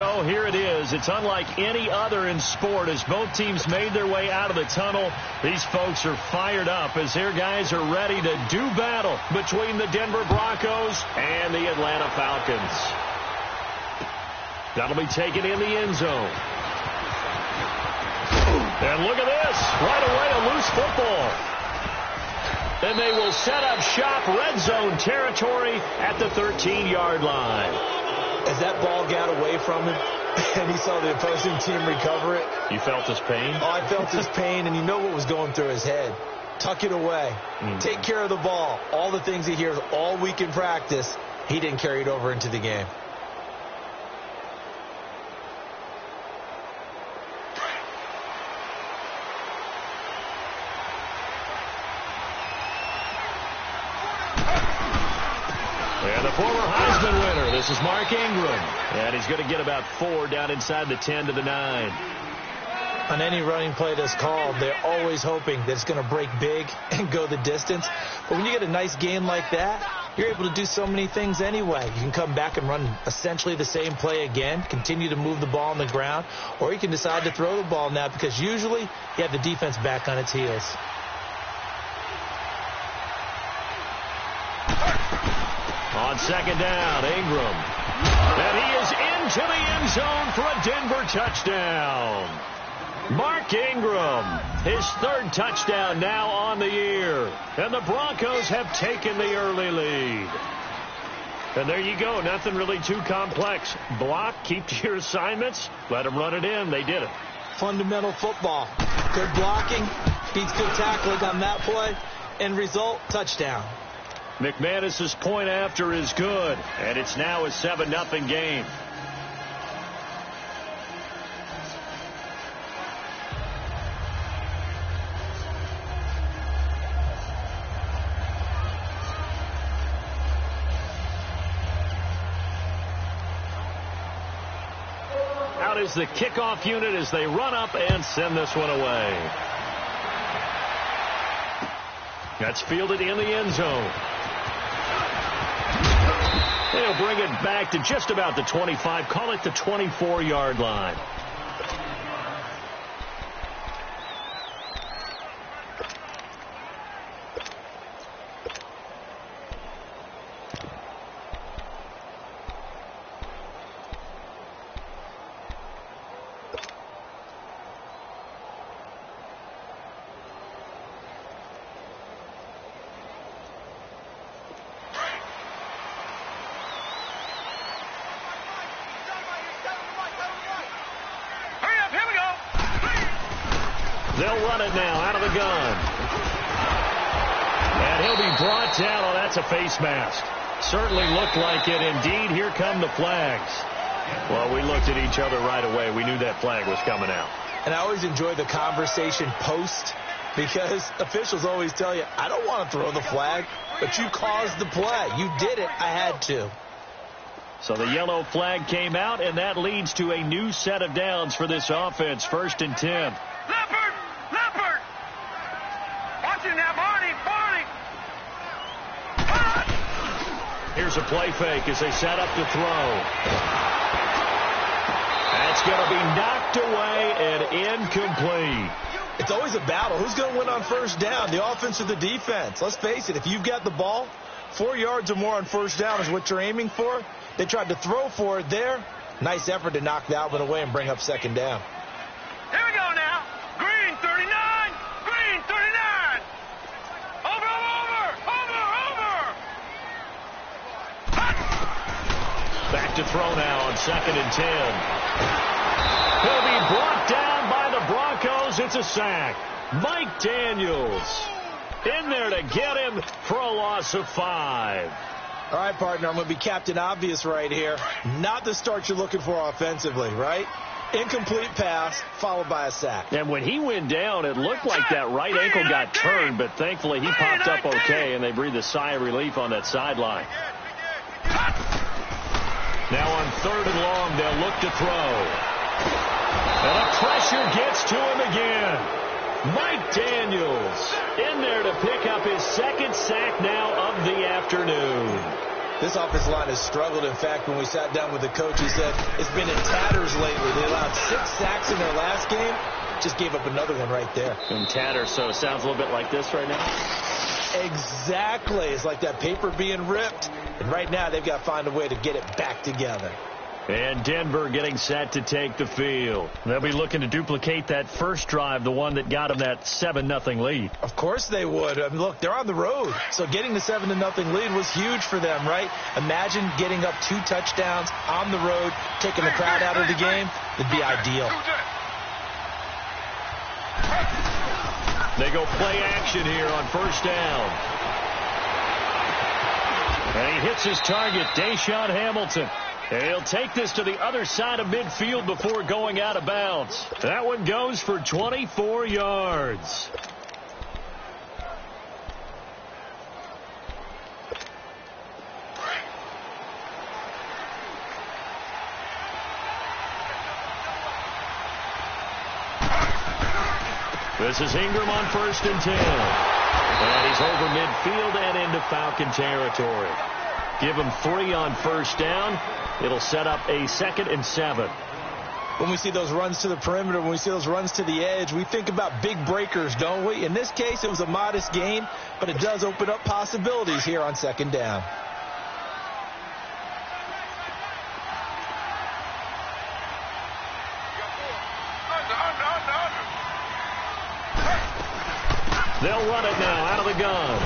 Oh, here it is. It's unlike any other in sport as both teams made their way out of the tunnel. These folks are fired up as their guys are ready to do battle between the Denver Broncos and the Atlanta Falcons. That'll be taken in the end zone. And look at this. Right away, a loose football. Then they will set up shop, red zone territory at the 13-yard line. As that ball got away from him and he saw the opposing team recover it. You felt his pain? Oh, I felt his pain, and you know what was going through his head. Tuck it away. Take care of the ball. All the things he hears all week in practice, he didn't carry it over into the game. And the former Heisman winner, this is Mark Ingram. And he's going to get about 4 down inside the 10 to the 9. On any running play that's called, they're always hoping that it's going to break big and go the distance. But when you get a nice gain like that, you're able to do so many things anyway. You can come back and run essentially the same play again, continue to move the ball on the ground, or you can decide to throw the ball now because usually you have the defense back on its heels. On second down, Ingram. And he is into the end zone for a Denver touchdown. Mark Ingram, his 3rd touchdown now on the year. And the Broncos have taken the early lead. And there you go. Nothing really too complex. Block, keep to your assignments, let them run it in. They did it. Fundamental football. Good blocking, beats good tackling on that play. End result, touchdown. McManus's point after is good, and it's now a 7-0 game. Out is the kickoff unit as they run up and send this one away. That's fielded in the end zone. They'll bring it back to just about the 25. Call it the 24-yard line. They'll run it now out of the gun. And he'll be brought down. Oh, that's a face mask. Certainly looked like it. Indeed, here come the flags. Well, we looked at each other right away. We knew that flag was coming out. And I always enjoy the conversation post because officials always tell you, I don't want to throw the flag, but you caused the play. You did it. I had to. So the yellow flag came out, and that leads to a new set of downs for this offense. 1st and 10. Leopard! Watch it now, Barney! Here's a play fake as they set up to throw. That's going to be knocked away and incomplete. It's always a battle. Who's going to win on 1st down, the offense or the defense? Let's face it, if you've got the ball, 4 yards or more on 1st down is what you're aiming for. They tried to throw for it there. Nice effort to knock that one away and bring up 2nd down. Here we go now. Green 39. Green 39. Over. Back to throw now on 2nd and 10. He'll be brought down by the Broncos. It's a sack. Mike Daniels in there to get him for a loss of 5. All right, partner, I'm going to be Captain Obvious right here. Not the start you're looking for offensively, right? Incomplete pass followed by a sack. And when he went down, it looked like that right ankle got turned, but thankfully he popped up okay, and they breathed a sigh of relief on that sideline. Now on 3rd and long, they'll look to throw. And the pressure gets to him again. Mike Daniels in there to pick up his 2nd sack now of the afternoon. This offensive line has struggled. In fact, when we sat down with the coach, he said it's been in tatters lately. They allowed 6 sacks in their last game. Just gave up another one right there. In tatters, so it sounds a little bit like this right now. Exactly. It's like that paper being ripped. And right now, they've got to find a way to get it back together. And Denver getting set to take the field. They'll be looking to duplicate that first drive, the one that got them that 7-0 lead. Of course they would. I mean, look, they're on the road. So getting the 7-0 lead was huge for them, right? Imagine getting up 2 touchdowns on the road, taking the crowd out of the game. It'd be ideal. They go play action here on first down. And he hits his target, Deshaun Hamilton. And he'll take this to the other side of midfield before going out of bounds. That one goes for 24 yards. This is Ingram on 1st and 10. And he's over midfield and into Falcon territory. Give him 3 on first down. It'll set up a 2nd and 7. When we see those runs to the perimeter, when we see those runs to the edge, we think about big breakers, don't we? In this case, it was a modest gain, but it does open up possibilities here on 2nd down. They'll run it now out of the gun.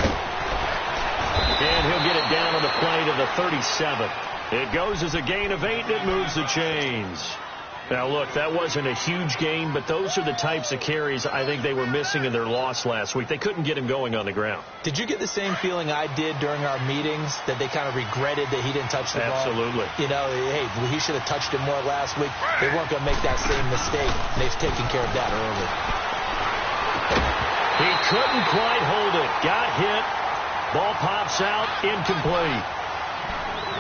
And he'll get it down on the play to the 37. It goes as a gain of 8, and it moves the chains. Now, look, that wasn't a huge gain, but those are the types of carries I think they were missing in their loss last week. They couldn't get him going on the ground. Did you get the same feeling I did during our meetings, that they kind of regretted that he didn't touch the ball? Absolutely. You know, hey, he should have touched it more last week. They weren't going to make that same mistake, and they've taken care of that early. He couldn't quite hold it. Got hit. Ball pops out. Incomplete.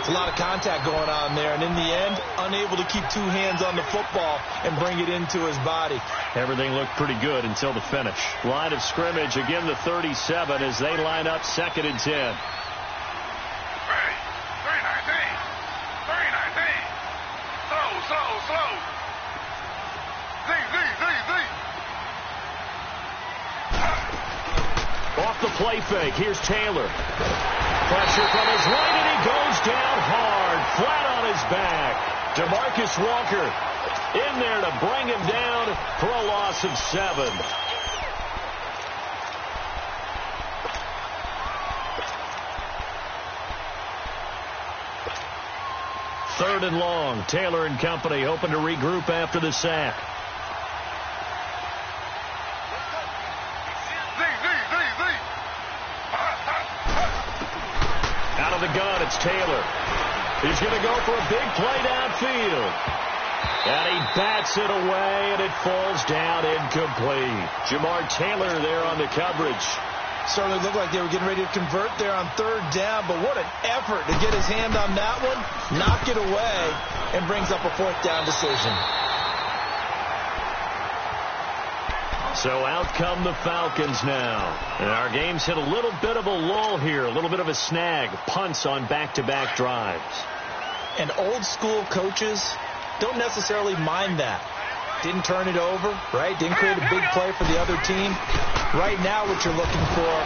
It's a lot of contact going on there, and in the end, unable to keep 2 hands on the football and bring it into his body. Everything looked pretty good until the finish. Line of scrimmage, again the 37 as they line up 2nd and 10. 319. 319. Slow. Z. Off the play fake. Here's Taylor. Pressure from his right, and he goes down hard, flat on his back. DeMarcus Walker in there to bring him down for a loss of 7. Third and long. Taylor and company hoping to regroup after the sack. Out of the gun, it's Taylor. He's going to go for a big play downfield. And he bats it away, and it falls down incomplete. Jamar Taylor there on the coverage. Certainly looked like they were getting ready to convert there on 3rd down, but what an effort to get his hand on that one, knock it away, and brings up a 4th down decision. So out come the Falcons now. And our game's hit a little bit of a lull here, a little bit of a snag, punts on back-to-back drives. And old-school coaches don't necessarily mind that. Didn't turn it over, right? Didn't create a big play for the other team. Right now what you're looking for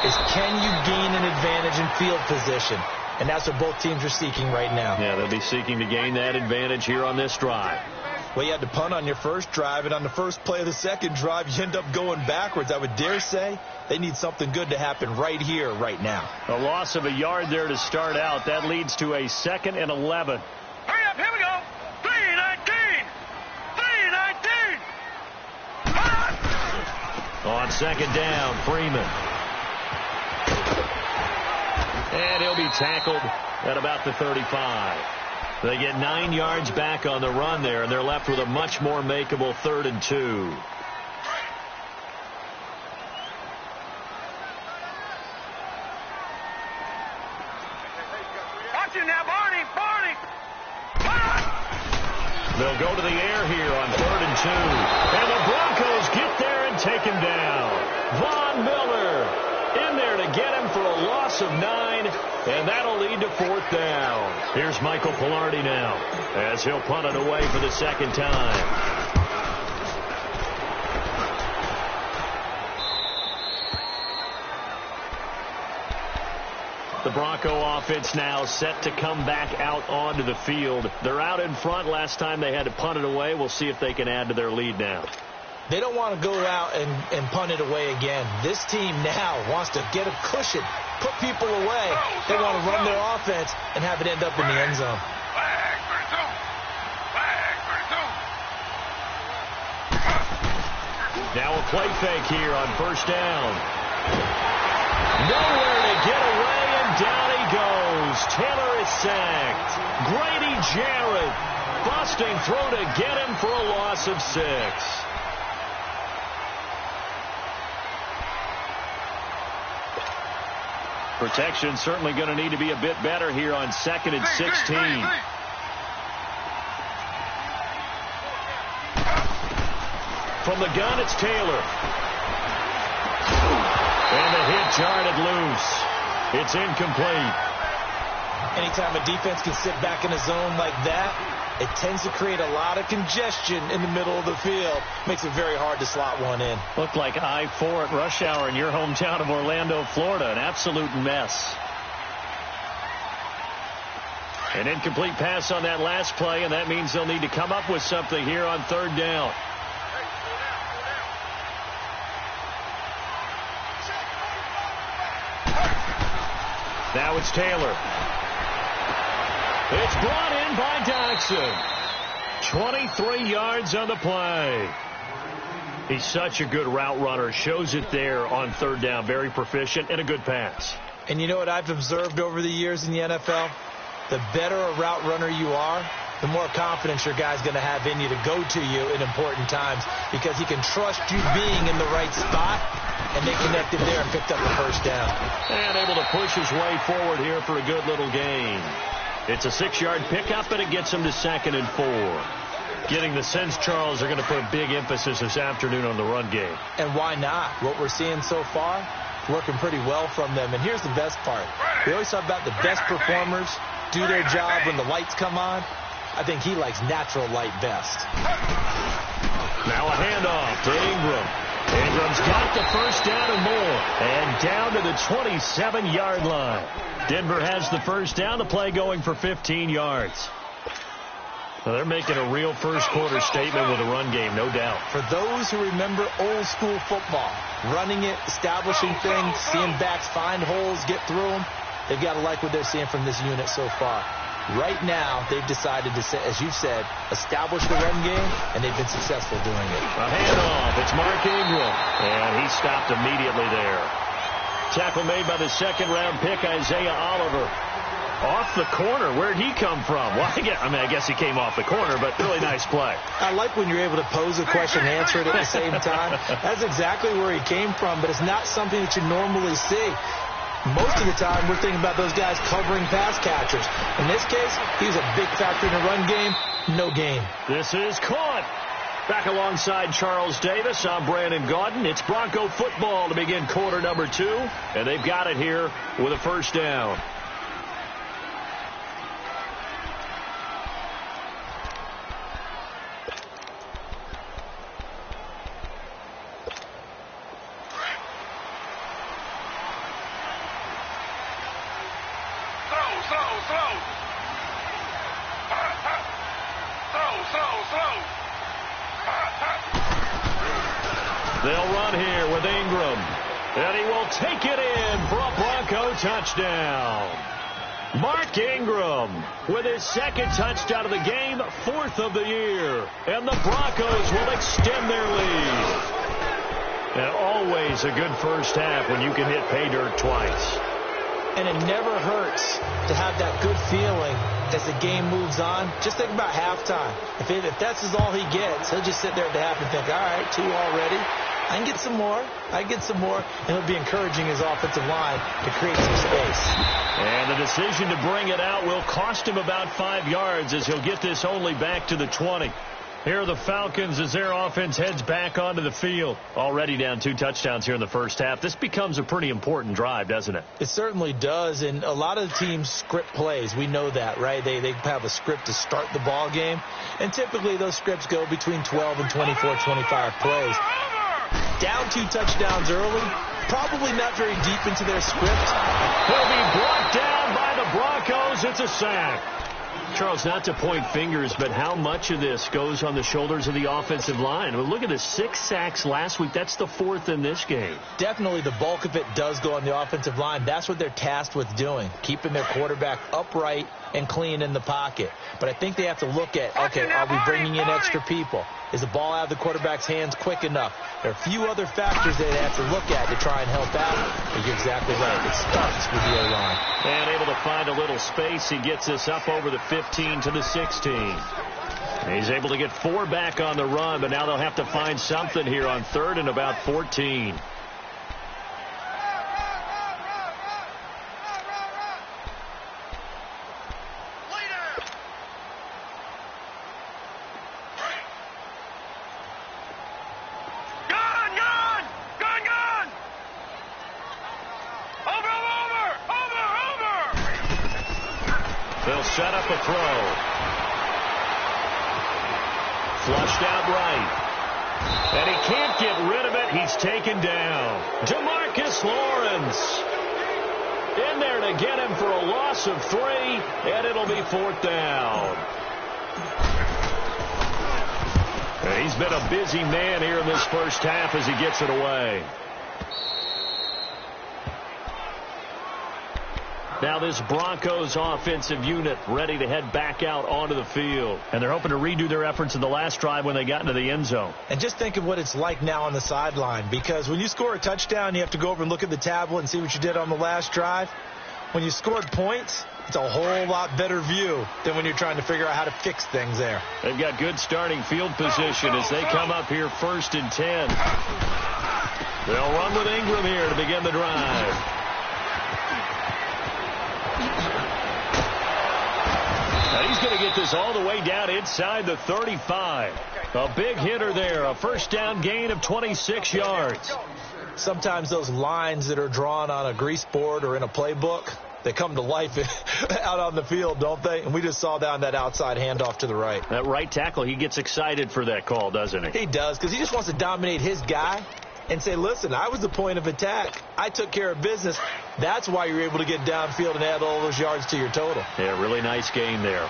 is, can you gain an advantage in field position? And that's what both teams are seeking right now. Yeah, they'll be seeking to gain that advantage here on this drive. Well, you had to punt on your first drive, and on the first play of the second drive, you end up going backwards. I would dare say they need something good to happen right here, right now. A loss of a yard there to start out. That leads to a 2nd and 11. Hurry up, here we go. 319. 319. On 2nd down, Freeman. And he'll be tackled at about the 35. They get 9 yards back on the run there, and they're left with a much more makeable 3rd and 2. Watch it now, Barney. They'll go to the air here on 3rd and 2. And the Broncos get there and take him down. Von Miller in there to get him for a loss of 9, and that'll lead to 4th down. Here's Michael Pilardi now as he'll punt it away for the second time. The Bronco offense now set to come back out onto the field. They're out in front. Last time they had to punt it away. We'll see if they can add to their lead now. They don't want to go out and punt it away again. This team now wants to get a cushion, put people away. They want to run their offense and have it end up in the end zone. Now a play fake here on 1st down. Nowhere to get away, and down he goes. Taylor is sacked. Grady Jarrett busting through to get him for a loss of 6. Protection certainly going to need to be a bit better here on 2nd and 16. From the gun, it's Taylor. And the hit jarred loose. It's incomplete. Anytime a defense can sit back in a zone like that, it tends to create a lot of congestion in the middle of the field. Makes it very hard to slot one in. Looked like I-4 at rush hour in your hometown of Orlando, Florida. An absolute mess. An incomplete pass on that last play, and that means they'll need to come up with something here on 3rd down. Now it's Taylor. It's brought in by Dodson. 23 yards on the play. He's such a good route runner. Shows it there on 3rd down. Very proficient and a good pass. And you know what I've observed over the years in the NFL? The better a route runner you are, the more confidence your guy's going to have in you to go to you in important times, because he can trust you being in the right spot, and they connected there and picked up the 1st down. And able to push his way forward here for a good little gain. It's a 6-yard pickup, and it gets him to 2nd and 4. Getting the sense, Charles, are going to put a big emphasis this afternoon on the run game. And why not? What we're seeing so far, working pretty well from them. And here's the best part. We always talk about the best performers do their job when the lights come on. I think he likes natural light best. Now a handoff to Ingram. Ingram's got the 1st down and more. And down to the 27-yard line. Denver has the 1st down. The play going for 15 yards. Well, they're making a real first-quarter statement with a run game, no doubt. For those who remember old-school football, running it, establishing things, seeing backs find holes, get through them, they've got to like what they're seeing from this unit so far. Right now, they've decided to, as you've said, establish the run game, and they've been successful doing it. A handoff. It's Mark Ingram, and he stopped immediately there. Tackle made by the 2nd-round pick, Isaiah Oliver. Off the corner. Where'd he come from? Well, I guess he came off the corner, but really nice play. I like when you're able to pose a question and answer it at the same time. That's exactly where he came from, but it's not something that you normally see. Most of the time, we're thinking about those guys covering pass catchers. In this case, he was a big factor in the run game. No gain. This is caught. Back alongside Charles Davis, I'm Brandon Gaudin. It's Bronco football to begin quarter number 2, and they've got it here with a 1st down. They'll run here with Ingram. And he will take it in for a Bronco touchdown. Mark Ingram with his 2nd touchdown of the game, 4th of the year. And the Broncos will extend their lead. And always a good first half when you can hit pay dirt twice. And it never hurts to have that good feeling as the game moves on. Just think about halftime. If that's all he gets, he'll just sit there at the half and think, all right, 2 already. I can get some more. And he'll be encouraging his offensive line to create some space. And the decision to bring it out will cost him about 5 yards as he'll get this only back to the 20. Here are the Falcons as their offense heads back onto the field. Already down 2 touchdowns here in the first half. This becomes a pretty important drive, doesn't it? It certainly does, and a lot of the teams script plays. We know that, right? They have a script to start the ball game, and typically those scripts go between 12 and 24, 25 plays. Down 2 touchdowns early, probably not very deep into their script. He'll be brought down by the Broncos. It's a sack. Charles, not to point fingers, but how much of this goes on the shoulders of the offensive line? Well, look at the 6 sacks last week. That's the 4th in this game. Definitely the bulk of it does go on the offensive line. That's what they're tasked with doing, keeping their quarterback upright and clean in the pocket. But I think they have to look at, okay, are we bringing in extra people? Is the ball out of the quarterback's hands quick enough? There are a few other factors they have to look at to try and help out. But you're exactly right. It starts with the O-line. And able to find a little space. He gets this up over the 15 to the 16. He's able to get 4 back on the run, but now they'll have to find something here on 3rd and about 14. They'll set up a throw. Flushed out right. And he can't get rid of it. He's taken down. Demarcus Lawrence in there to get him for a loss of 3, and it'll be 4th down. And he's been a busy man here in this first half as he gets it away. Now this Broncos offensive unit ready to head back out onto the field. And they're hoping to redo their efforts in the last drive when they got into the end zone. And just think of what it's like now on the sideline, because when you score a touchdown, you have to go over and look at the tablet and see what you did on the last drive. When you scored points, it's a whole lot better view than when you're trying to figure out how to fix things there. They've got good starting field position as they come up here 1st and 10. They'll run with Ingram here to begin the drive. He's going to get this all the way down inside the 35. A big hitter there. A first down gain of 26 yards. Sometimes those lines that are drawn on a grease board or in a playbook, they come to life out on the field, don't they? And we just saw down that outside handoff to the right. That right tackle, he gets excited for that call, doesn't he? He does, because he just wants to dominate his guy and say, listen, I was the point of attack. I took care of business. That's why you're able to get downfield and add all those yards to your total. Yeah, really nice game there.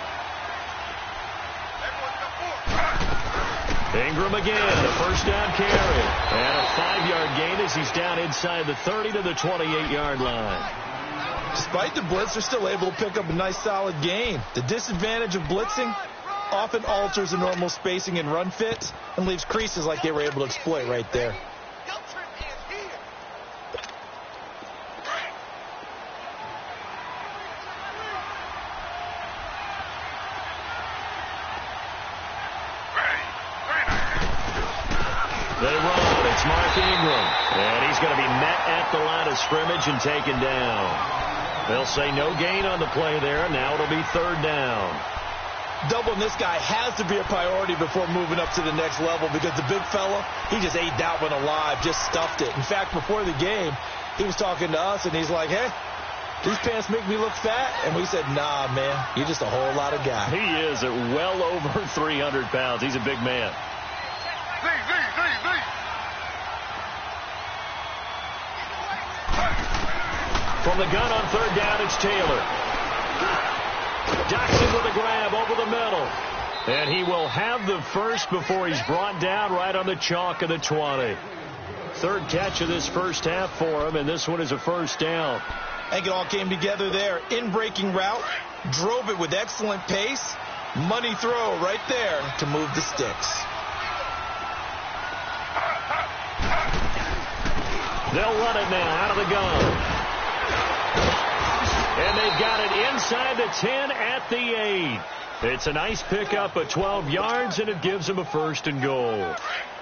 Ingram again, a first down carry. And a 5-yard gain as he's down inside the 30 to the 28-yard line. Despite the blitz, they're still able to pick up a nice, solid gain. The disadvantage of blitzing often alters the normal spacing and run fit and leaves creases like they were able to exploit right there. They run. It's Mark Ingram. And he's going to be met at the line of scrimmage and taken down. They'll say no gain on the play there. Now it'll be 3rd down. Doubling this guy has to be a priority before moving up to the next level, because the big fella, he just ate that one alive, just stuffed it. In fact, before the game, he was talking to us, and he's like, hey, these pants make me look fat. And we said, nah, man, you're just a whole lot of guy. He is at well over 300 pounds. He's a big man. From the gun on 3rd down, it's Taylor. Jackson with a grab over the middle. And he will have the first before he's brought down right on the chalk of the 20. 3rd catch of this first half for him, and this one is a first down. I think it all came together there. In-breaking route, drove it with excellent pace. Money throw right there to move the sticks. They'll run it now out of the gun. And they've got it inside the 10 at the 8. It's a nice pickup of 12 yards, and it gives them a 1st and goal.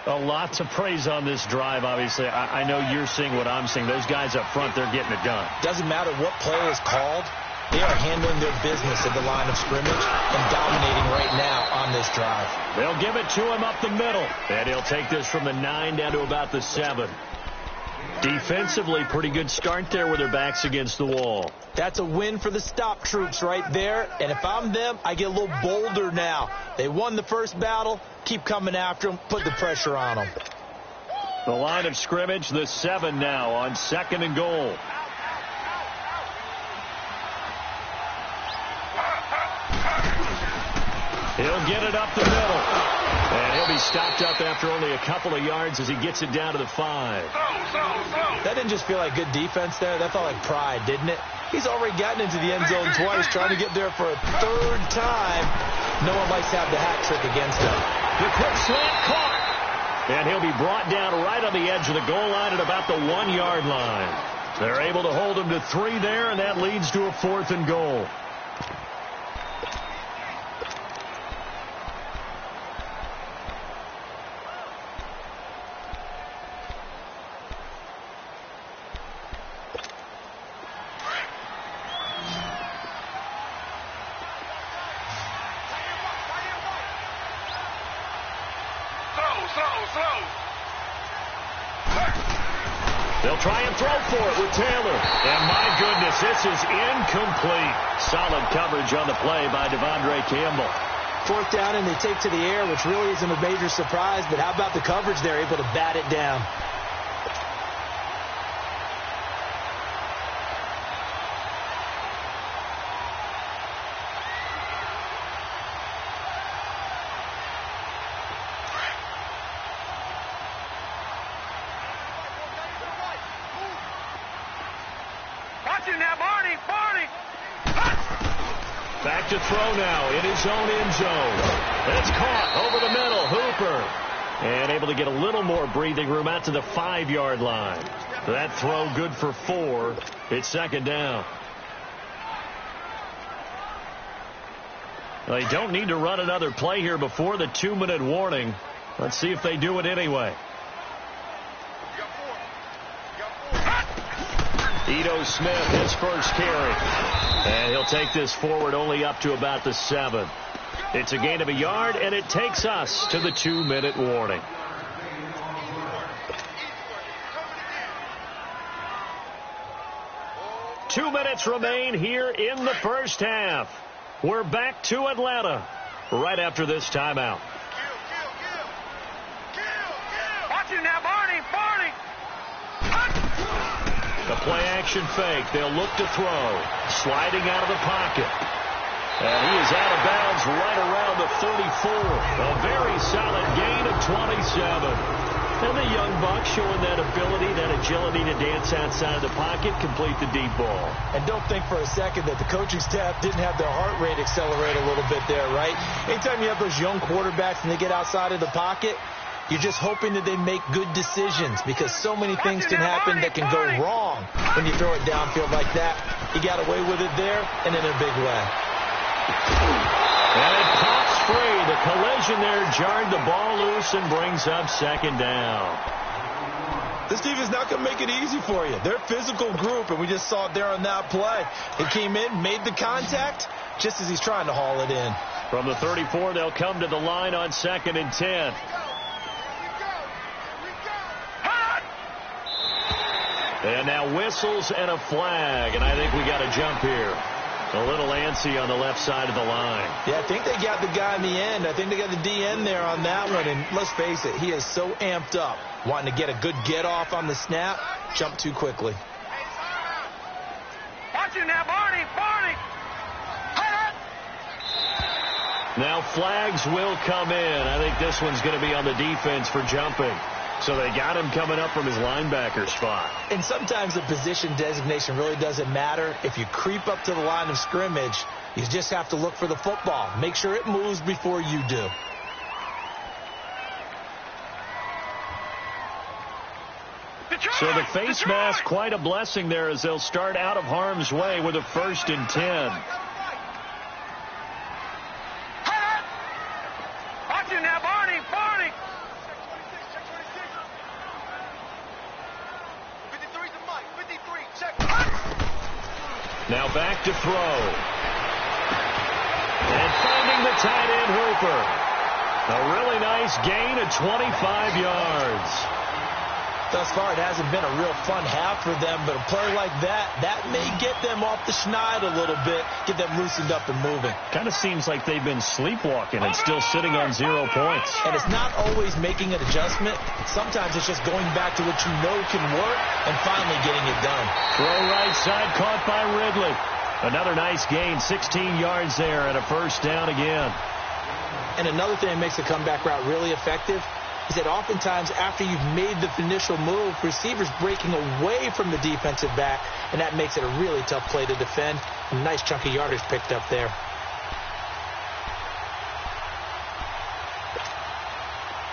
A lot to praise on this drive, obviously. I know you're seeing what I'm seeing. Those guys up front, they're getting it done. Doesn't matter what play is called. They are handling their business at the line of scrimmage and dominating right now on this drive. They'll give it to him up the middle. And he'll take this from the 9 down to about the 7. Defensively, pretty good start there with their backs against the wall. That's a win for the stop troops right there. And if I'm them, I get a little bolder now. They won the first battle. Keep coming after them. Put the pressure on them. The line of scrimmage, the 7 now on 2nd and goal. He'll get it up the middle. And he'll be stopped up after only a couple of yards as he gets it down to the 5. That didn't just feel like good defense there. That felt like pride, didn't it? He's already gotten into the end zone twice, trying to get there for a 3rd time. No one likes to have the hat trick against him. The quick slant caught. And he'll be brought down right on the edge of the goal line at about the 1-yard line. They're able to hold him to 3 there, and that leads to a 4th and goal. They'll try and throw for it with Taylor. And my goodness, this is incomplete. Solid coverage on the play by Devondre Campbell. 4th down, and they take to the air, which really isn't a major surprise. But how about the coverage there, able to bat it down? Back to throw now in his own end zone. It's caught over the middle. Hooper. And able to get a little more breathing room out to the 5-yard line. That throw good for 4. It's 2nd down. They don't need to run another play here before the 2-minute warning. Let's see if they do it anyway. Ito Smith, his first carry. And he'll take this forward only up to about the 7. It's a gain of a yard, and it takes us to the 2-minute warning. Two minutes remain here in the first half. We're back to Atlanta right after this timeout. Watch it now, Barney. The play-action fake. They'll look to throw. Sliding out of the pocket. And he is out of bounds right around the 34. A very solid gain of 27. And the young buck showing that ability, that agility to dance outside the pocket, complete the deep ball. And don't think for a second that the coaching staff didn't have their heart rate accelerate a little bit there, right? Anytime you have those young quarterbacks and they get outside of the pocket, you're just hoping that they make good decisions, because so many things can happen that can go wrong when you throw it downfield like that. He got away with it there and in a big way. And it pops free. The collision there jarred the ball loose and brings up 2nd down. This defense is not going to make it easy for you. They're a physical group, and we just saw it there on that play. He came in, made the contact, just as he's trying to haul it in. From the 34, they'll come to the line on 2nd and 10. And now whistles and a flag, and I think we got a jump here. A little antsy on the left side of the line. Yeah, I think they got the guy in the end. I think they got the DN there on that one, and let's face it, he is so amped up, wanting to get a good get-off on the snap, jump too quickly. Watch it now, Barney. Now flags will come in. I think this one's going to be on the defense for jumping. So they got him coming up from his linebacker spot. And sometimes the position designation really doesn't matter. If you creep up to the line of scrimmage, you just have to look for the football. Make sure it moves before you do. So the face mask, quite a blessing there, as they'll start out of harm's way with a 1st and 10. Watch it now, Barney. Now back to throw. And finding the tight end Hooper. A really nice gain of 25 yards. Thus far, it hasn't been a real fun half for them, but a play like that may get them off the schneid a little bit, get them loosened up and moving. Kind of seems like they've been sleepwalking and still sitting on 0 points. And it's not always making an adjustment. Sometimes it's just going back to what you know can work and finally getting it done. Throw right side caught by Ridley. Another nice gain, 16 yards there and a first down again. And another thing that makes the comeback route really effective is that oftentimes after you've made the initial move, receivers breaking away from the defensive back, and that makes it a really tough play to defend. A nice chunk of yardage picked up there.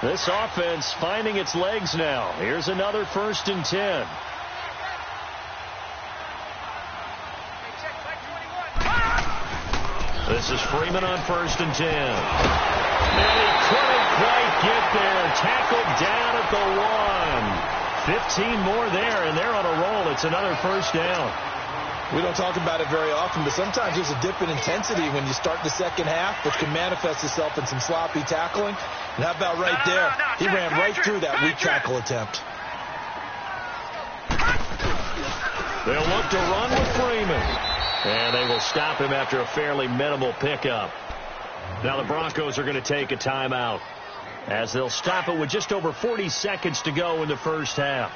This offense finding its legs now. Here's another 1st and 10. This is Freeman on 1st and 10. And he couldn't quite get there. Tackled down at the 1. 15 more there, and they're on a roll. It's another first down. We don't talk about it very often, but sometimes there's a dip in intensity when you start the second half, which can manifest itself in some sloppy tackling. And how about right there? He ran right through that weak tackle attempt. They'll look to run with Freeman. And they will stop him after a fairly minimal pickup. Now the Broncos are going to take a timeout as they'll stop it with just over 40 seconds to go in the first half.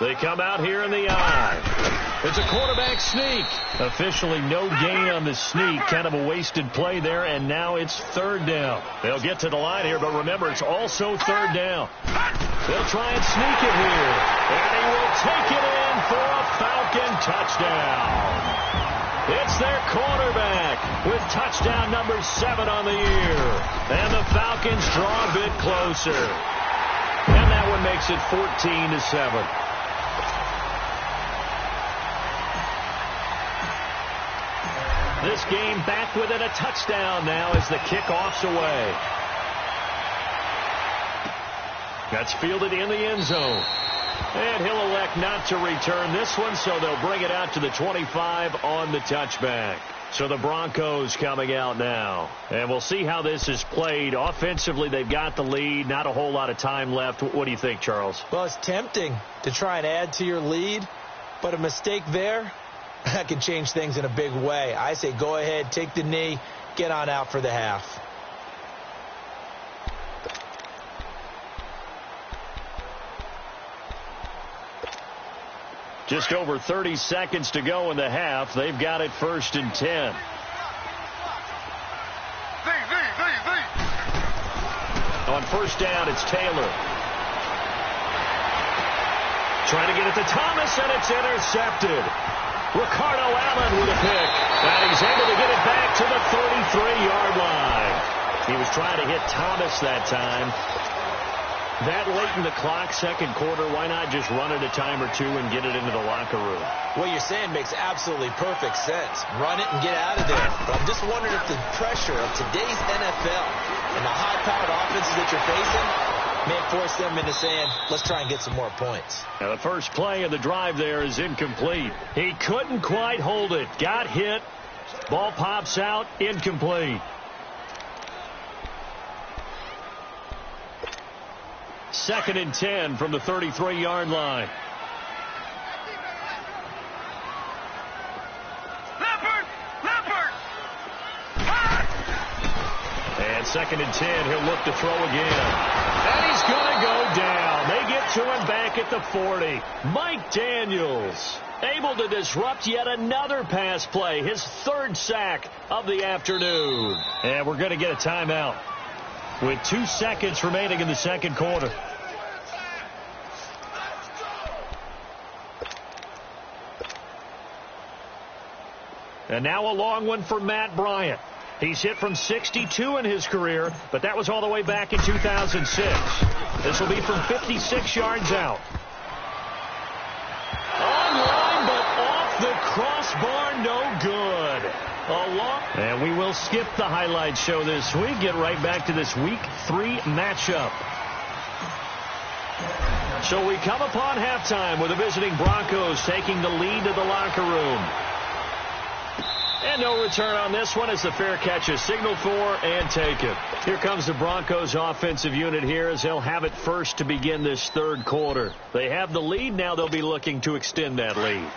They come out here in the eye. It's a quarterback sneak. Officially no gain on the sneak. Kind of a wasted play there, and now it's 3rd down. They'll get to the line here, but remember, it's also 3rd down. They'll try and sneak it here. And he will take it in for a Falcon touchdown. It's their quarterback with touchdown number 7 on the year. And the Falcons draw a bit closer. And that one makes it 14-7. This game back within a touchdown now as the kickoff's away. That's fielded in the end zone. And he'll elect not to return this one, so they'll bring it out to the 25 on the touchback. So the Broncos coming out now. And we'll see how this is played. Offensively, they've got the lead. Not a whole lot of time left. What do you think, Charles? Well, it's tempting to try and add to your lead, but a mistake there, that can change things in a big way. I say go ahead, take the knee, get on out for the half. Just over 30 seconds to go in the half. They've got it 1st and 10. On 1st down, it's Taylor. Trying to get it to Thomas, and it's intercepted. Ricardo Allen with a pick. And he's able to get it back to the 33-yard line. He was trying to hit Thomas that time. That late in the clock, second quarter, why not just run it a time or two and get it into the locker room? What you're saying makes absolutely perfect sense. Run it and get out of there. But I'm just wondering if the pressure of today's NFL and the high-powered offenses that you're facing may force them into saying, let's try and get some more points. Now the first play of the drive there is incomplete. He couldn't quite hold it. Got hit. Ball pops out. Incomplete. 2nd and 10 from the 33-yard line. And 2nd and 10, he'll look to throw again. And he's going to go down. They get to him back at the 40. Mike Daniels able to disrupt yet another pass play. His 3rd sack of the afternoon. And we're going to get a timeout with 2 seconds remaining in the second quarter. And now a long one for Matt Bryant. He's hit from 62 in his career, but that was all the way back in 2006. This will be from 56 yards out. Online, but off the crossbar, no good. And we will skip the highlight show this week. Get right back to this Week 3 matchup. So we come upon halftime with the visiting Broncos taking the lead to the locker room. And no return on this one as the fair catch is signaled for and taken. Here comes the Broncos offensive unit here as they'll have it first to begin this third quarter. They have the lead. Now they'll be looking to extend that lead.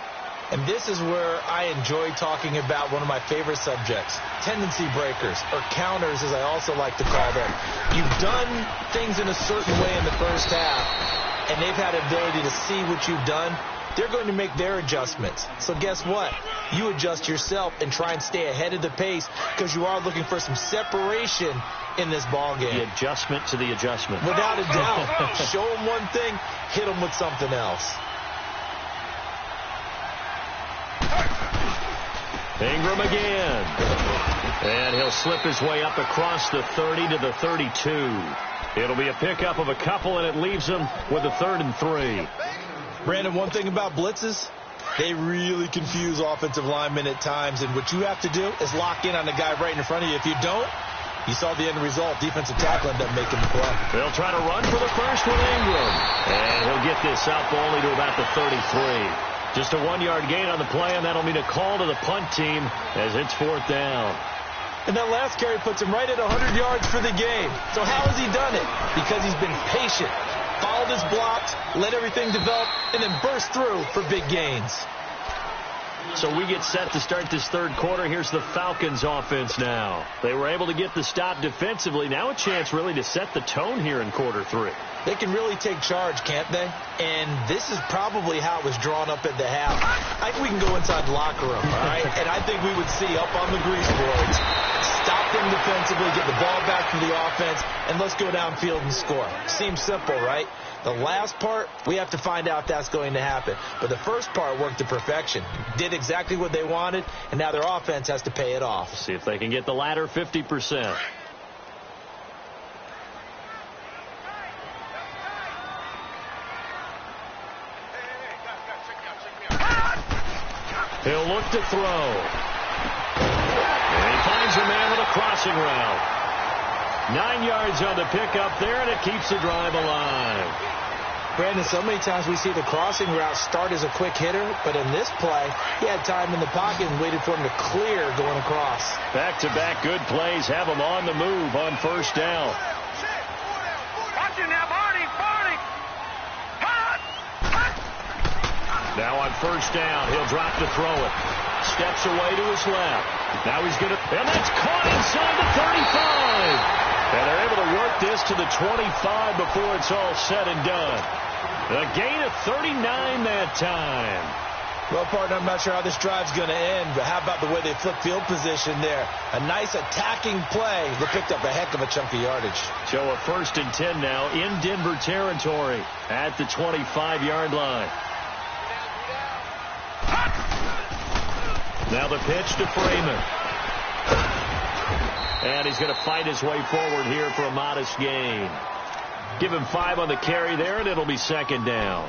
And this is where I enjoy talking about one of my favorite subjects, tendency breakers, or counters as I also like to call them. You've done things in a certain way in the first half, and they've had ability to see what you've done. They're going to make their adjustments. So guess what? You adjust yourself and try and stay ahead of the pace because you are looking for some separation in this ball game. The adjustment to the adjustment. Without a doubt. Show them one thing, hit them with something else. Ingram again. And he'll slip his way up across the 30 to the 32. It'll be a pickup of a couple, and it leaves him with a 3rd and 3. Brandon, one thing about blitzes, they really confuse offensive linemen at times, and what you have to do is lock in on the guy right in front of you. If you don't, you saw the end result. Defensive tackle ended up making the play. They'll try to run for the first with Ingram. And he'll get this up only to about the 33. Just a 1-yard gain on the play, and that'll mean a call to the punt team as it's 4th down. And that last carry puts him right at 100 yards for the game. So how has he done it? Because he's been patient, followed his blocks, let everything develop, and then burst through for big gains. So we get set to start this third quarter. Here's the Falcons offense now. They were able to get the stop defensively. Now a chance really to set the tone here in quarter 3. They can really take charge, can't they? And this is probably how it was drawn up at the half. I think we can go inside the locker room, all right? And I think we would see up on the grease boards, stop them defensively, get the ball back to the offense, and let's go downfield and score. Seems simple, right? The last part, we have to find out if that's going to happen. But the first part worked to perfection. Did exactly what they wanted, and now their offense has to pay it off. See if they can get the latter 50%. He'll look to throw. And he finds a man with a crossing route. 9 yards on the pickup there, and it keeps the drive alive. Brandon, so many times we see the crossing route start as a quick hitter, but in this play, he had time in the pocket and waited for him to clear going across. Back-to-back good plays have him on the move on first down. Watch it now, Barney. Now on first down, he'll drop to throw it. Steps away to his left. Now he's going to, and that's caught inside the 35. And they're able to work this to the 25 before it's all said and done. A gain of 39 that time. Well, partner, I'm not sure how this drive's going to end, but how about the way they flip field position there? A nice attacking play. They picked up a heck of a chunk of yardage. So a 1st and 10 now in Denver territory at the 25-yard line. Now the pitch to Freeman. And he's going to fight his way forward here for a modest gain. Give him 5 on the carry there, and it'll be 2nd down.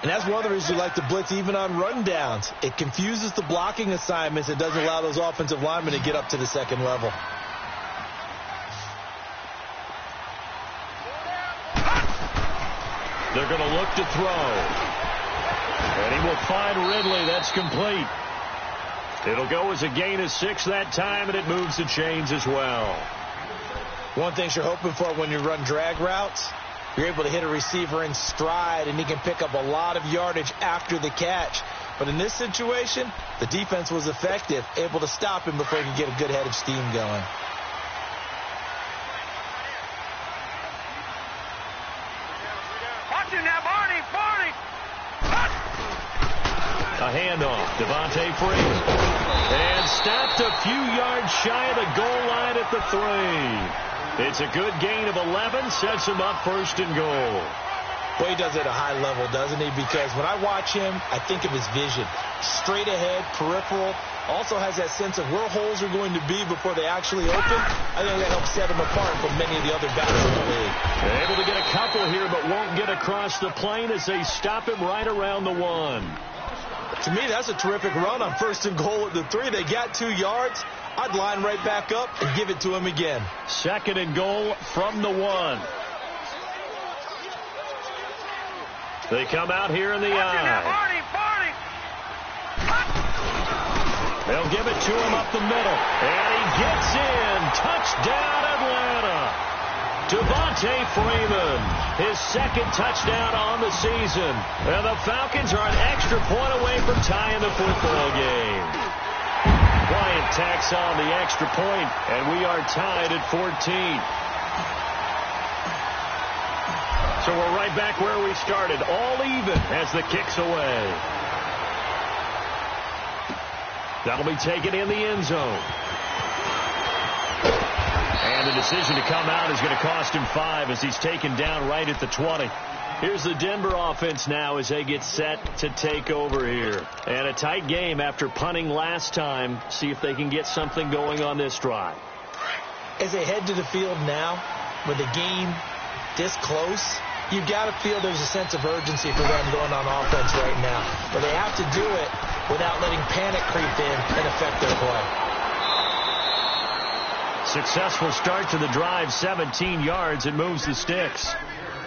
And that's one of the reasons we like to blitz even on rundowns. It confuses the blocking assignments. It doesn't allow those offensive linemen to get up to the second level. They're going to look to throw. And he will find Ridley. That's complete. It'll go as a gain of 6 that time, and it moves the chains as well. One thing you're hoping for when you run drag routes, you're able to hit a receiver in stride, and he can pick up a lot of yardage after the catch. But in this situation, the defense was effective, able to stop him before he could get a good head of steam going. Watch it now, Barney. A handoff. Devontae Freeman. And stopped a few yards shy of the goal line at the 3. It's a good gain of 11. Sets him up 1st and goal. Well, he does it at a high level, doesn't he? Because when I watch him, I think of his vision. Straight ahead, peripheral. Also has that sense of where holes are going to be before they actually open. I think that helps set him apart from many of the other backs in the league. They're able to get a couple here, but won't get across the plane as they stop him right around the 1. To me, that's a terrific run on 1st and goal at the 3. They got 2 yards. I'd line right back up and give it to him again. 2nd and goal from the 1. They come out here in the eye. They'll give it to him up the middle. And he gets in. Touchdown, Atlanta. Devontae Freeman, his second touchdown on the season. And the Falcons are an extra point away from tying the football game. Bryant tacks on the extra point, and we are tied at 14. So we're right back where we started, all even as the kick's away. That'll be taken in the end zone. And the decision to come out is going to cost him 5 as he's taken down right at the 20. Here's the Denver offense now as they get set to take over here. And a tight game after punting last time. See if they can get something going on this drive. As they head to the field now, with the game this close, you've got to feel there's a sense of urgency for them going on offense right now. But they have to do it without letting panic creep in and affect their play. Successful start to the drive, 17 yards, and moves the sticks.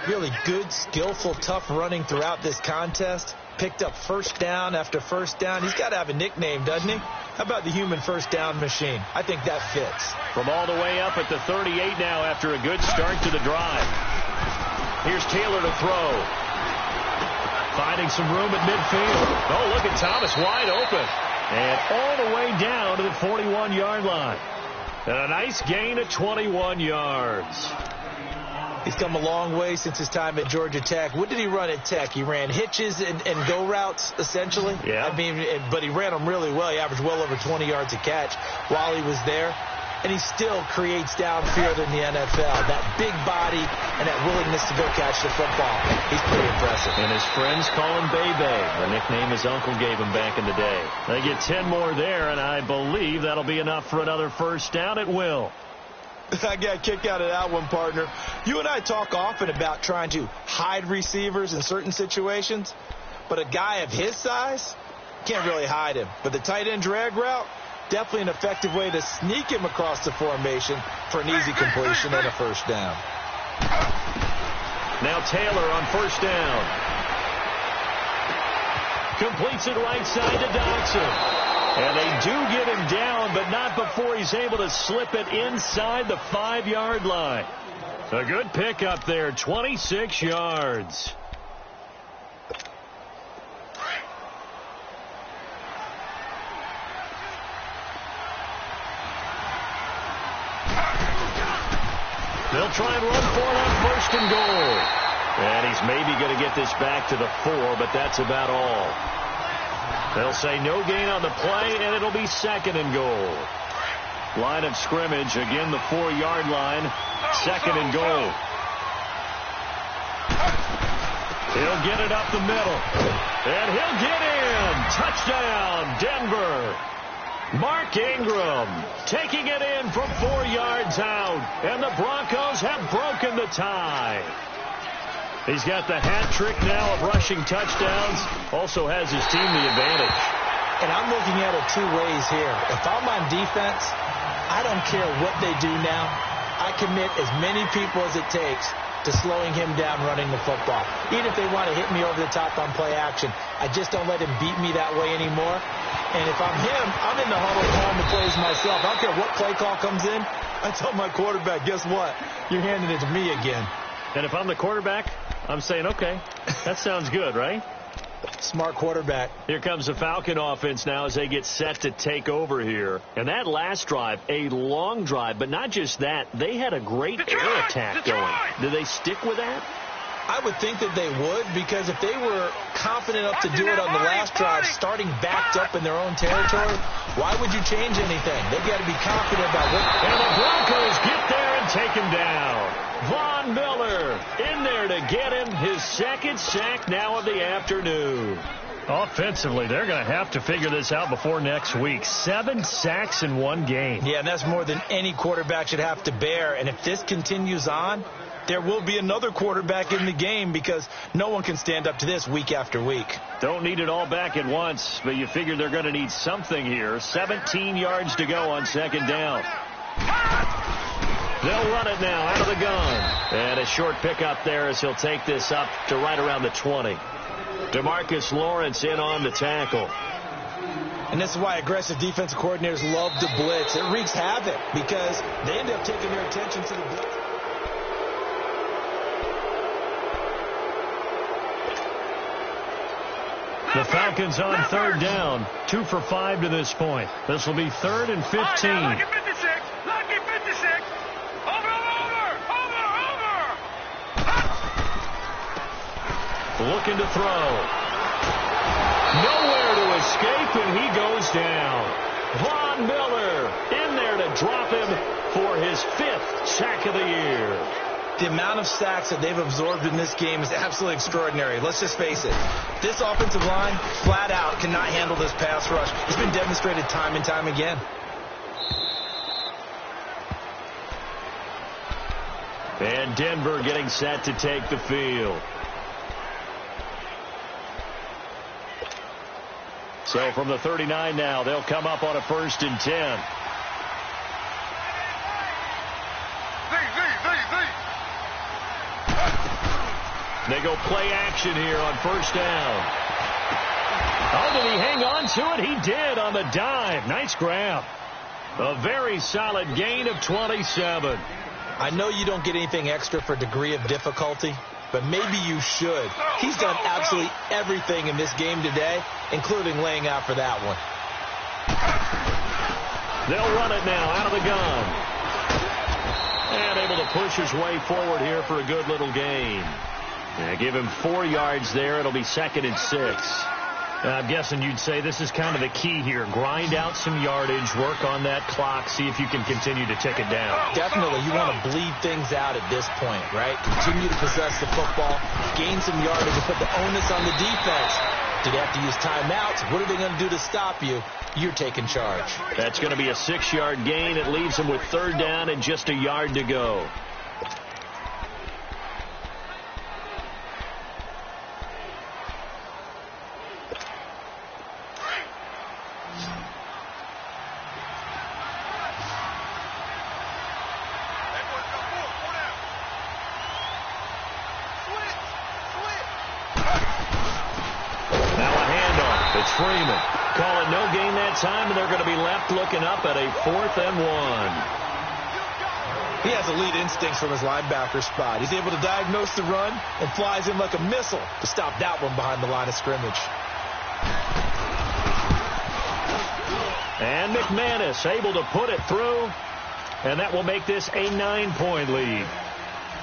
Really good, skillful, tough running throughout this contest. Picked up first down after first down. He's got to have a nickname, doesn't he? How about the human first down machine? I think that fits. From all the way up at the 38 now after a good start to the drive. Here's Taylor to throw. Finding some room at midfield. Oh, look at Thomas wide open. And all the way down to the 41-yard line. And a nice gain of 21 yards. He's come a long way since his time at Georgia Tech. What did he run at Tech? He ran hitches and go routes, essentially. Yeah. I mean, but he ran them really well. He averaged well over 20 yards a catch while he was there. And he still creates downfield in the NFL. That big body and that willingness to go catch the football. He's pretty impressive. And his friends call him Bebe, the nickname his uncle gave him back in the day. They get 10 more there, and I believe that'll be enough for another first down. It will. I got a kick out of that one, partner. You and I talk often about trying to hide receivers in certain situations, but a guy of his size can't really hide him. But the tight end drag route, definitely an effective way to sneak him across the formation for an easy completion and a first down. Now Taylor on first down. Completes it right side to Dodson. And they do get him down, but not before he's able to slip it inside the 5-yard line. A good pickup there, 26 yards. They'll try and run for it on first and goal. And he's maybe going to get this back to the 4, but that's about all. They'll say no gain on the play, and it'll be second and goal. Line of scrimmage, again the 4-yard line, second and goal. He'll get it up the middle, and he'll get in. Touchdown, Denver. Mark Ingram taking it in from 4 yards out, and the Broncos have broken the tie. He's got the hat trick now of rushing touchdowns. Also has his team the advantage. And I'm looking at it 2 ways here. If I'm on defense, I don't care what they do now. I commit as many people as it takes to slowing him down running the football. Even if they want to hit me over the top on play action, I just don't let him beat me that way anymore. And if I'm him, I'm in the huddle calling the plays myself. I don't care what play call comes in. I tell my quarterback, guess what? You're handing it to me again. And if I'm the quarterback, I'm saying, okay, that sounds good, right? Smart quarterback. Here comes the Falcon offense now as they get set to take over here. And that last drive, a long drive, but not just that. They had a great air attack going. Do they stick with that? I would think that they would, because if they were confident enough to do it on the last drive, starting backed up in their own territory, why would you change anything? They've got to be confident about what... And the Broncos get there and take him down. Von Miller in there to get him his second sack now of the afternoon. Offensively, they're going to have to figure this out before next week. 7 sacks in 1 game. Yeah, and that's more than any quarterback should have to bear. And if this continues on, there will be another quarterback in the game, because no one can stand up to this week after week. Don't need it all back at once, but you figure they're going to need something here. 17 yards to go on second down. They'll run it now out of the gun. And a short pickup there as he'll take this up to right around the 20. DeMarcus Lawrence in on the tackle. And this is why aggressive defensive coordinators love to blitz. It wreaks havoc because they end up taking their attention to the blitz. The Falcons on third down. 2 for 5 to this point. This will be 3rd and 15. Lucky 56. Lucky 56. Over. Looking to throw. Nowhere to escape, and he goes down. Von Miller in there to drop him for his 5th sack of the year. The amount of sacks that they've absorbed in this game is absolutely extraordinary. Let's just face it. This offensive line, flat out, cannot handle this pass rush. It's been demonstrated time and time again. And Denver getting set to take the field. So from the 39 now, they'll come up on a 1st and 10. They go play action here on 1st down. Oh, did he hang on to it? He did on the dive. Nice grab. A very solid gain of 27. I know you don't get anything extra for degree of difficulty, but maybe you should. He's done absolutely everything in this game today, including laying out for that one. They'll run it now out of the gun. And able to push his way forward here for a good little gain. Yeah, give him 4 yards there. It'll be 2nd and 6. I'm guessing you'd say this is kind of the key here. Grind out some yardage, work on that clock, see if you can continue to tick it down. Definitely. You want to bleed things out at this point, right? Continue to possess the football, gain some yardage, and put the onus on the defense. Did they have to use timeouts? What are they going to do to stop you? You're taking charge. That's going to be a 6-yard gain. It leaves them with 3rd down and just a yard to go. Freeman. Call it no gain that time, and they're going to be left looking up at a 4th and 1. He has elite instincts from his linebacker spot. He's able to diagnose the run and flies in like a missile to stop that one behind the line of scrimmage. And McManus able to put it through, and that will make this a 9-point lead.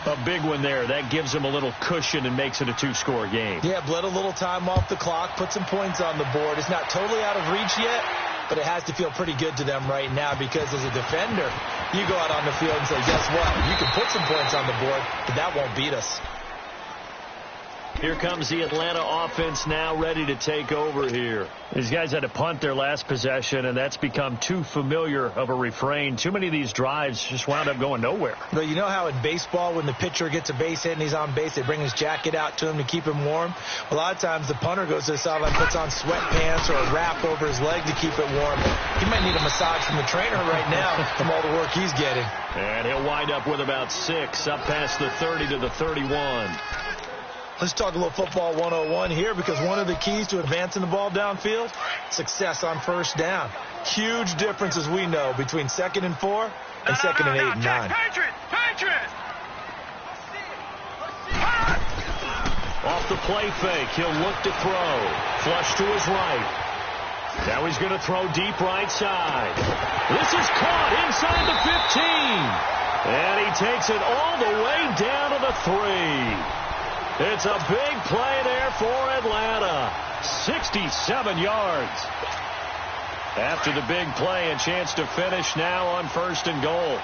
A big one there. That gives them a little cushion and makes it a 2-score game. Yeah, bled a little time off the clock, put some points on the board. It's not totally out of reach yet, but it has to feel pretty good to them right now because as a defender, you go out on the field and say, guess what? You can put some points on the board, but that won't beat us. Here comes the Atlanta offense now ready to take over here. These guys had to punt their last possession, and that's become too familiar of a refrain. Too many of these drives just wound up going nowhere. But you know how in baseball, when the pitcher gets a base hit and he's on base, they bring his jacket out to him to keep him warm? A lot of times the punter goes to the sideline, puts on sweatpants or a wrap over his leg to keep it warm. He might need a massage from the trainer right now from all the work he's getting. And he'll wind up with about 6 up past the 30 to the 31. Let's talk a little football 101 here because one of the keys to advancing the ball downfield, success on 1st down. Huge difference, as we know, between 2nd and 4 and 2nd and 8 and 9. Patriot! Off the play fake, he'll look to throw. Flush to his right. Now he's going to throw deep right side. This is caught inside the 15. And he takes it all the way down to the 3. It's a big play there for Atlanta. 67 yards. After the big play, a chance to finish now on 1st and goal.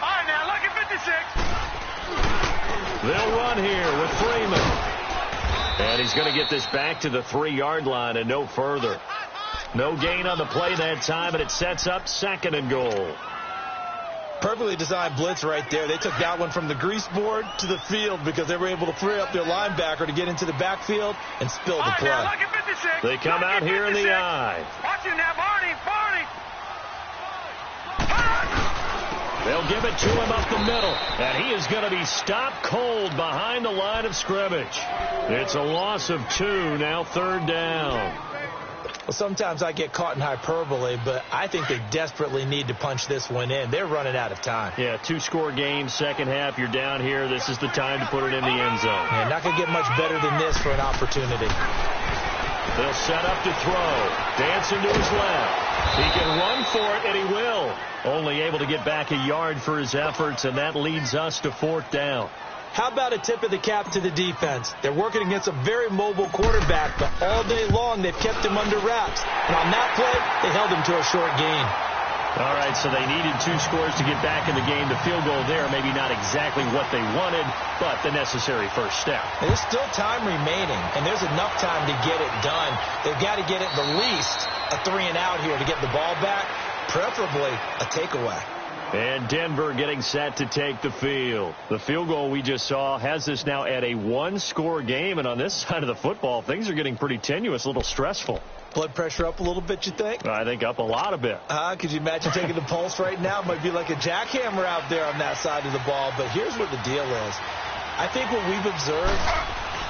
All right, now, lucky 56. They'll run here with Freeman. And he's going to get this back to the 3-yard line and no further. No gain on the play that time, and it sets up 2nd and goal. Perfectly designed blitz right there. They took that one from the grease board to the field because they were able to free up their linebacker to get into the backfield and spill the play. Now, lucky 56. They come out here in the eye. Watch it now, Barney. They'll give it to him up the middle, and he is going to be stopped cold behind the line of scrimmage. It's a loss of 2, now 3rd down. Well, sometimes I get caught in hyperbole, but I think they desperately need to punch this one in. They're running out of time. Yeah, 2-score game, second half. You're down here. This is the time to put it in the end zone. Yeah, not going to get much better than this for an opportunity. They'll set up to throw. Dancing to his left. He can run for it, and he will. Only able to get back a yard for his efforts, and that leads us to 4th down. How about a tip of the cap to the defense? They're working against a very mobile quarterback, but all day long they've kept him under wraps. And on that play, they held him to a short gain. All right, so they needed 2 scores to get back in the game. The field goal there, maybe not exactly what they wanted, but the necessary first step. There's still time remaining, and there's enough time to get it done. They've got to get it the least a 3-and-out here to get the ball back, preferably a takeaway. And Denver getting set to take the field. The field goal we just saw has this now at a 1-score game, and on this side of the football, things are getting pretty tenuous, a little stressful. Blood pressure up a little bit, you think? I think up a lot a bit. Could you imagine taking the pulse right now? It might be like a jackhammer out there on that side of the ball, but here's what the deal is. I think what we've observed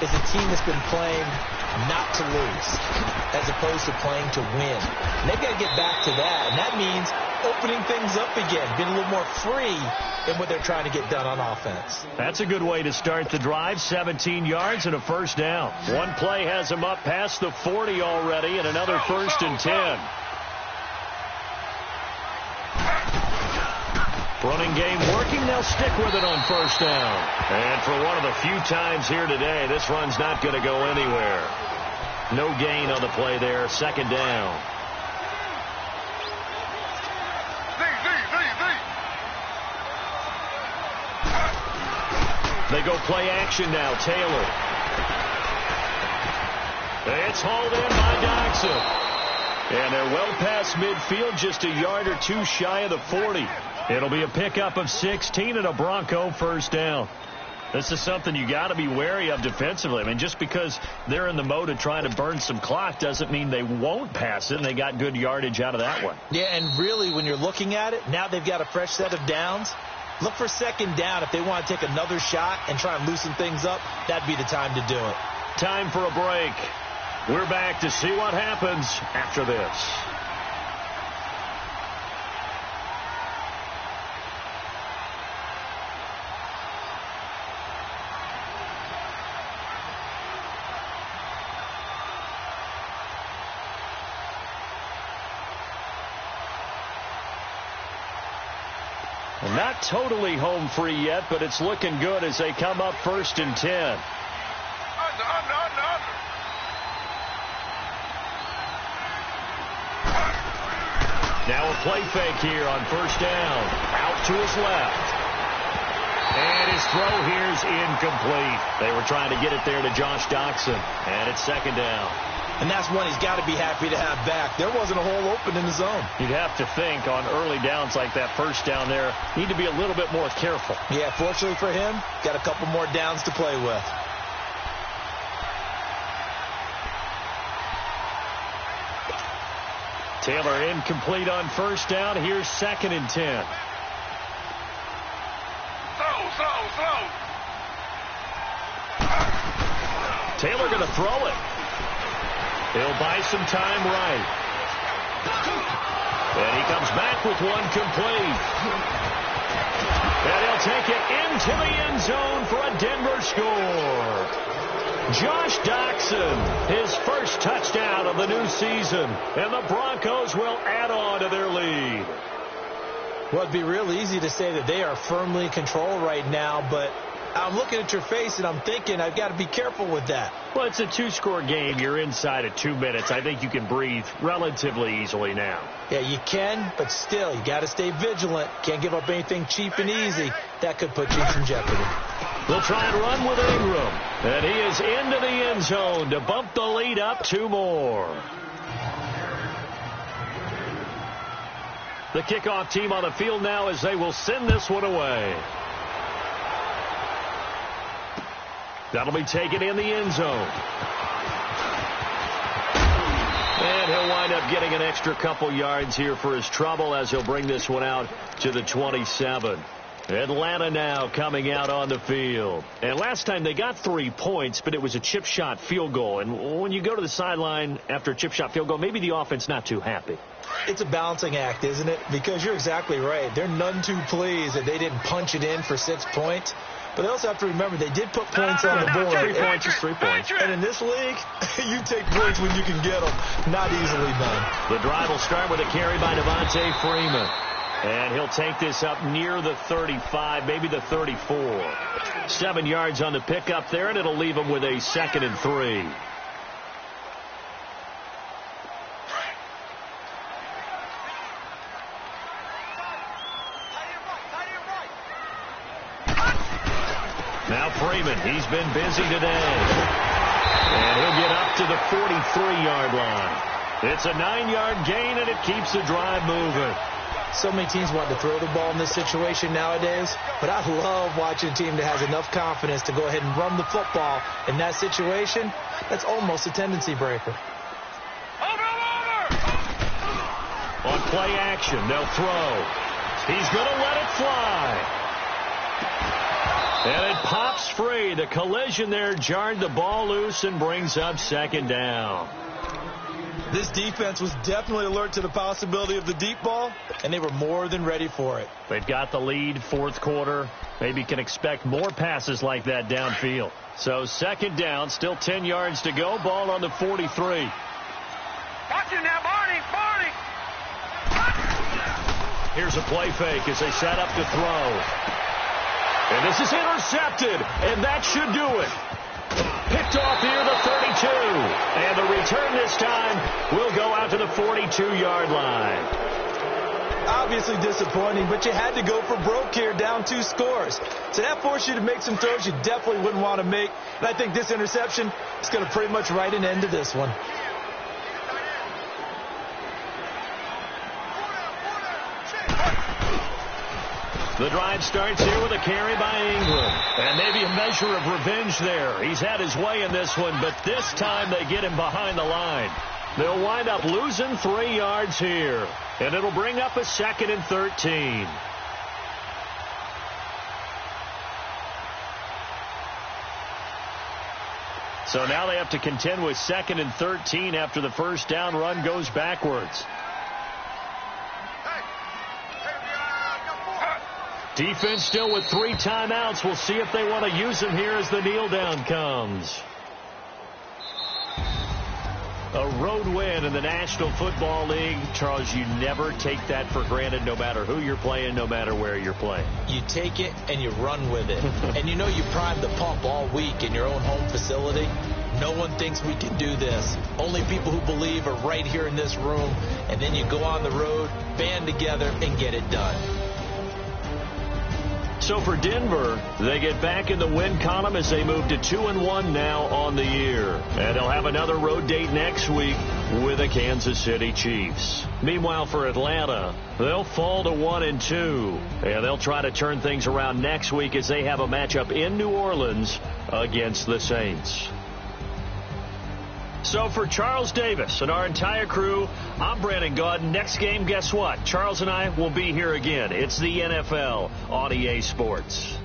is a team that's been playing not to lose as opposed to playing to win. And they've got to get back to that, and that means opening things up again, being a little more free in what they're trying to get done on offense. That's a good way to start the drive. 17 yards and a first down. One play has them up past the 40 already, and another 1st and 10. Running game working. They'll stick with it on first down. And for one of the few times here today, this run's not going to go anywhere. No gain on the play there. 2nd down. They go play action now. Taylor. It's hauled in by Dodson. And they're well past midfield, just a yard or 2 shy of the 40. It'll be a pickup of 16 and a Bronco first down. This is something you got to be wary of defensively. I mean, just because they're in the mode of trying to burn some clock doesn't mean they won't pass it, and they got good yardage out of that one. Yeah, and really, when you're looking at it, now they've got a fresh set of downs. Look for 2nd down. If they want to take another shot and try and loosen things up, that'd be the time to do it. Time for a break. We're back to see what happens after this. Not totally home free yet, but it's looking good as they come up 1st and 10. Now a play fake here on first down. Out to his left. And his throw here's incomplete. They were trying to get it there to Josh Doxson. And it's 2nd down. And that's one he's got to be happy to have back. There wasn't a hole open in the zone. You'd have to think on early downs like that first down there, need to be a little bit more careful. Yeah, fortunately for him, got a couple more downs to play with. Taylor incomplete on first down. Here's 2nd and 10. Slow. Taylor going to throw it. He'll buy some time right. And he comes back with one complete. And he'll take it into the end zone for a Denver score. Josh Doxson, his first touchdown of the new season. And the Broncos will add on to their lead. Well, it'd be real easy to say that they are firmly in control right now, but I'm looking at your face and I'm thinking I've got to be careful with that. Well, it's a 2-score game. You're inside of 2 minutes. I think you can breathe relatively easily now. Yeah, you can, but still, you got to stay vigilant. Can't give up anything cheap and easy. That could put you in some jeopardy. They'll try and run with Ingram. And he is into the end zone to bump the lead up 2 more. The kickoff team on the field now as they will send this one away. That'll be taken in the end zone. And he'll wind up getting an extra couple yards here for his trouble as he'll bring this one out to the 27. Atlanta now coming out on the field. And last time they got 3 points, but it was a chip shot field goal. And when you go to the sideline after a chip shot field goal, maybe the offense not too happy. It's a balancing act, isn't it? Because you're exactly right. They're none too pleased that they didn't punch it in for 6 points. But they also have to remember they did put points on the board. 3 points is 3 points. And in this league, you take points when you can get them. Not easily done. The drive will start with a carry by Devontae Freeman. And he'll take this up near the 35, maybe the 34. 7 yards on the pickup there, and it'll leave him with a 2nd and 3. Now Freeman, he's been busy today. And he'll get up to the 43-yard line. It's a 9-yard gain, and it keeps the drive moving. So many teams want to throw the ball in this situation nowadays, but I love watching a team that has enough confidence to go ahead and run the football in that situation. That's almost a tendency breaker. On play action, they'll throw. He's going to let it fly. And it pops free. The collision there jarred the ball loose and brings up 2nd down. This defense was definitely alert to the possibility of the deep ball, and they were more than ready for it. They've got the lead, 4th quarter. Maybe can expect more passes like that downfield. So 2nd down, still 10 yards to go. Ball on the 43. Watch him now, Barney. Here's a play fake as they set up to throw. And this is intercepted, and that should do it. Picked off near the 32. And the return this time will go out to the 42-yard line. Obviously disappointing, but you had to go for broke here, down 2 scores. So that forced you to make some throws you definitely wouldn't want to make. And I think this interception is going to pretty much write an end to this one. The drive starts here with a carry by Ingram. And maybe a measure of revenge there. He's had his way in this one, but this time they get him behind the line. They'll wind up losing 3 yards here. And it'll bring up a 2nd and 13. So now they have to contend with 2nd and 13 after the first down run goes backwards. Defense still with 3 timeouts. We'll see if they want to use them here as the kneel down comes. A road win in the National Football League. Charles, you never take that for granted no matter who you're playing, no matter where you're playing. You take it and you run with it. And you know you primed the pump all week in your own home facility. No one thinks we can do this. Only people who believe are right here in this room. And then you go on the road, band together, and get it done. So for Denver, they get back in the win column as they move to 2-1 now on the year. And they'll have another road date next week with the Kansas City Chiefs. Meanwhile, for Atlanta, they'll fall to 1-2. And they'll try to turn things around next week as they have a matchup in New Orleans against the Saints. So for Charles Davis and our entire crew, I'm Brandon Gaudin. Next game, guess what? Charles and I will be here again. It's the NFL on EA Sports.